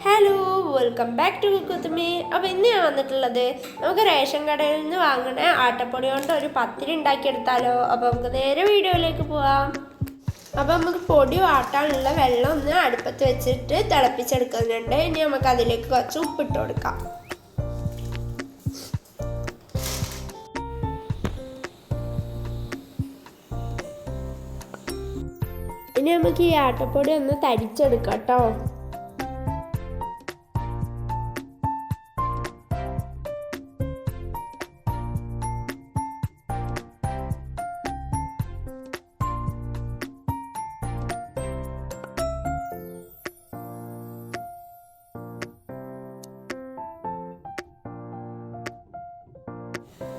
Hello, welcome back to കുക്കുത്തുമി. അപ്പോൾ ഇന്ന് ഞാൻ വന്നിട്ടുള്ളത് നമുക്ക് റേഷൻ കടയിൽ നിന്ന് വാങ്ങണ ആട്ടപ്പൊടി കൊണ്ട് ഒരു പത്തിരി ഉണ്ടാക്കിയെടുത്താലോ. അപ്പോൾ നമുക്ക് നേരെ വീഡിയോയിലേക്ക് പോവാം. അപ്പോൾ നമുക്ക് പൊടി വാട്ടാനുള്ള വെള്ളം ഒന്ന് അടുപ്പത്ത് വെച്ചിട്ട് തിളപ്പിച്ചെടുക്കുന്നുണ്ട്. ഇനി നമുക്ക് അതിലേക്ക് കുറച്ച് ഉപ്പിട്ട് കൊടുക്കാം. ഇനി നമുക്ക് ഈ ആട്ടപ്പൊടി ഒന്ന് തരിച്ചെടുക്കാം കേട്ടോ.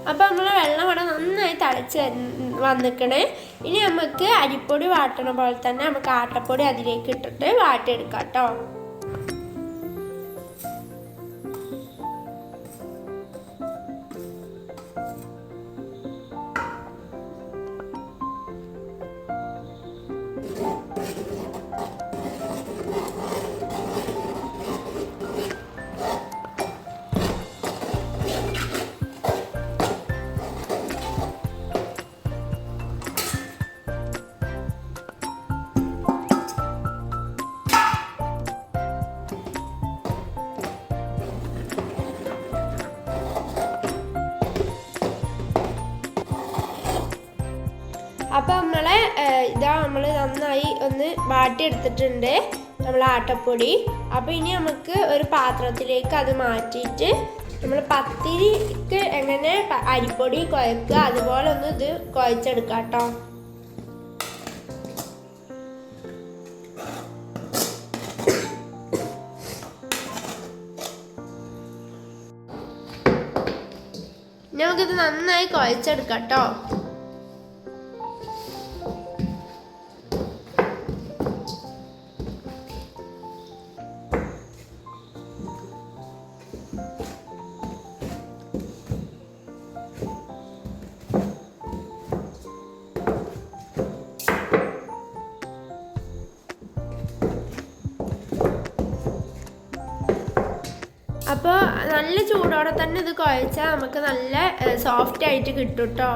അപ്പോൾ നമ്മൾ വെള്ളം ഇവിടെ നന്നായി തിളച്ച് വന്നിക്കണേ. ഇനി നമുക്ക് അരിപ്പൊടി വാട്ടണ പോലെ തന്നെ നമുക്ക് ആട്ടപ്പൊടി അതിലേക്ക് ഇട്ടിട്ട് വാട്ടിയെടുക്കാം കേട്ടോ. അപ്പോൾ നമ്മൾ നന്നായി ഒന്ന് വാട്ടിയെടുത്തിട്ടുണ്ട് നമ്മൾ ആട്ടപ്പൊടി. അപ്പോൾ ഇനി നമുക്ക് ഒരു പാത്രത്തിലേക്ക് അത് മാറ്റിയിട്ട് നമ്മൾ പത്തിരിക്ക് എങ്ങനെ അരിപ്പൊടി കുഴക്കുക അതുപോലെ ഒന്ന് ഇത് കുഴച്ചെടുക്കാം കേട്ടോ. നമുക്കിത് നന്നായി കുഴച്ചെടുക്കാം കേട്ടോ. അപ്പോൾ നല്ല ചൂടോടെ തന്നെ ഇത് കുഴച്ചാൽ നമുക്ക് നല്ല സോഫ്റ്റ് ആയിട്ട് കിട്ടും കേട്ടോ.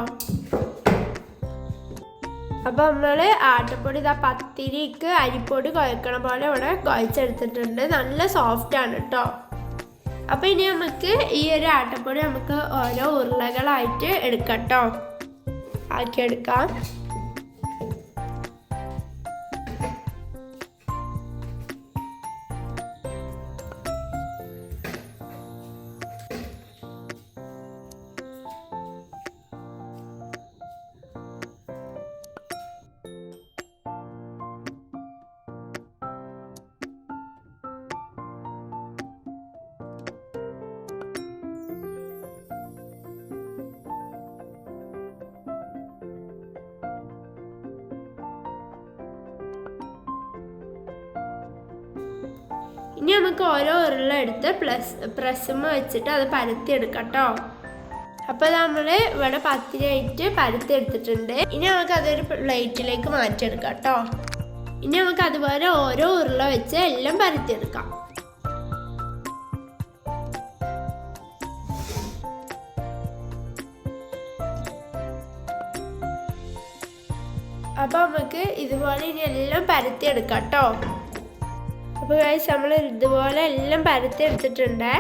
അപ്പോൾ നമ്മൾ ആട്ടപ്പൊടി പത്തിരിക്ക് അരിപ്പൊടി കുഴക്കണ പോലെ ഇവിടെ കുഴച്ചെടുത്തിട്ടുണ്ട്. നല്ല സോഫ്റ്റാണ് കേട്ടോ. അപ്പോൾ ഇനി നമുക്ക് ഈ ഒരു ആട്ടപ്പൊടി നമുക്ക് ഓരോ ഉരുളകളായിട്ട് എടുക്കാം കേട്ടോ, ആക്കിയെടുക്കാം. ഇനി നമുക്ക് ഓരോ ഉരുള എടുത്ത് പ്രസ്സുമ്മ വെച്ചിട്ട് അത് പരത്തിയെടുക്കാം കേട്ടോ. അപ്പോൾ നമ്മൾ ഇവിടെ പത്തിരിയായിട്ട് പരത്തി എടുത്തിട്ടുണ്ട്. ഇനി നമുക്ക് അതൊരു പ്ലേറ്റിലേക്ക് മാറ്റിയെടുക്കാം കേട്ടോ. ഇനി നമുക്ക് അതുപോലെ ഓരോ ഉരുള വെച്ച് എല്ലാം പരത്തിയെടുക്കാം. അപ്പോൾ നമുക്ക് ഇതുപോലെ ഇനി എല്ലാം പരത്തിയെടുക്കാം കേട്ടോ. അപ്പോൾ ഗൈസ് നമ്മൾ ഇതുപോലെ എല്ലാം പരത്തി എടുത്തിട്ടുണ്ട്.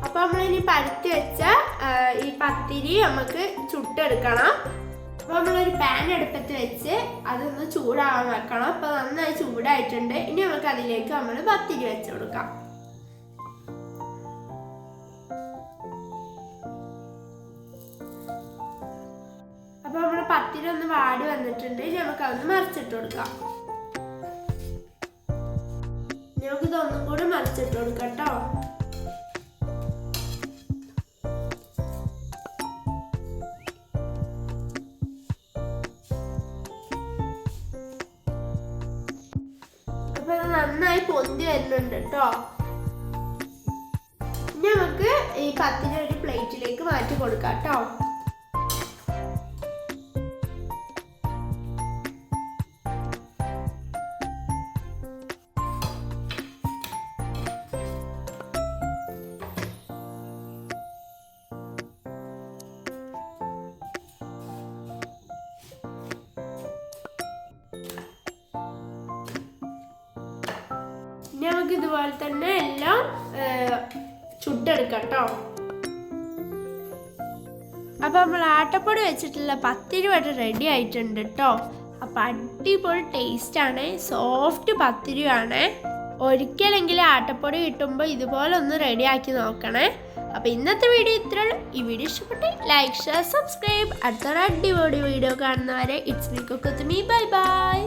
അപ്പോൾ നമ്മളിനി പരത്തി വെച്ച ഈ പത്തിരി നമുക്ക് ചുട്ടെടുക്കണം. അപ്പോൾ നമ്മളൊരു പാൻ അടുപ്പത്ത് വെച്ച് അതൊന്ന് ചൂടാവാൻ വെക്കണം. അപ്പോൾ നന്നായി ചൂടായിട്ടുണ്ട്. ഇനി നമുക്ക് അതിലേക്ക് നമ്മൾ പത്തിരി വെച്ച് കൊടുക്കാം. അപ്പോൾ നമ്മുടെ പത്തിരി ഒന്ന് വാടി വന്നിട്ടുണ്ട്. ഇനി നമുക്ക് അതൊന്ന് മറിച്ചിട്ട് കൊടുക്കാം. നമുക്ക് ഇതൊന്നും കൂടി മറിച്ചിട്ട് കൊടുക്കാം കേട്ടോ. അപ്പൊ ഇത് നന്നായി പൊന്തി വരുന്നുണ്ട് കേട്ടോ. ഇനി നമുക്ക് ഈ പത്തിരി ഒരു പ്ലേറ്റിലേക്ക് മാറ്റി കൊടുക്കാം കേട്ടോ. ഇനി നമുക്ക് ഇതുപോലെ തന്നെ എല്ലാം ചുട്ടെടുക്കാം കേട്ടോ. അപ്പോൾ നമ്മൾ ആട്ടപ്പൊടി വെച്ചിട്ടുള്ള പത്തിരി ഇവിടെ റെഡി ആയിട്ടുണ്ട് കേട്ടോ. അപ്പോൾ അടിപൊളി ടേസ്റ്റാണ്, സോഫ്റ്റ് പത്തിരിയാണ്. ഒരിക്കലെങ്കിലും ആട്ടപ്പൊടി കിട്ടുമ്പോൾ ഇതുപോലെ ഒന്ന് റെഡിയാക്കി നോക്കണേ. അപ്പോൾ ഇന്നത്തെ വീഡിയോ ഇത്രയുള്ളൂ. ഈ വീഡിയോ ഇഷ്ടപ്പെട്ട് ലൈക്ക്, ഷെയർ, സബ്സ്ക്രൈബ്. അടുത്തൊരു അടിപൊളി വീഡിയോ കാണുന്നവരെ it's me cook with me. Bye bye.